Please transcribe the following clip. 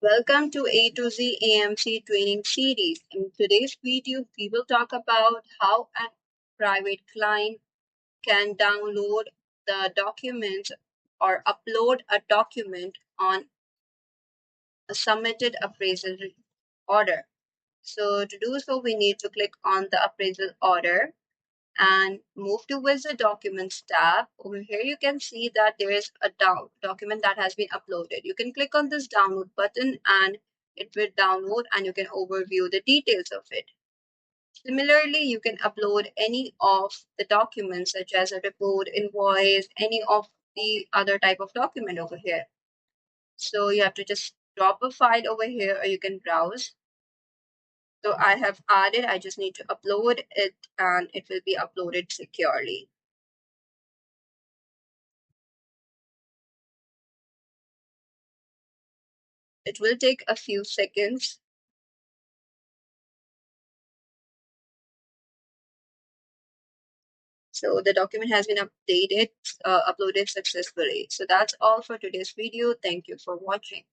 Welcome to A2Z AMC Training Series. In today's video, we will talk about how a private client can download the document or upload a document on a submitted appraisal order. So to do so, we need to click on the appraisal order and move towards the documents tab. Over here, you can see that there is a document that has been uploaded. You can click on this download button and it will download and you can overview the details of it. Similarly, you can upload any of the documents such as a report, invoice, any of the other type of document over here. So you have to just drop a file over here or you can browse. So I have added, I just need to upload it and it will be uploaded securely. It will take a few seconds. So the document has been updated, uploaded successfully. So that's all for today's video. Thank you for watching.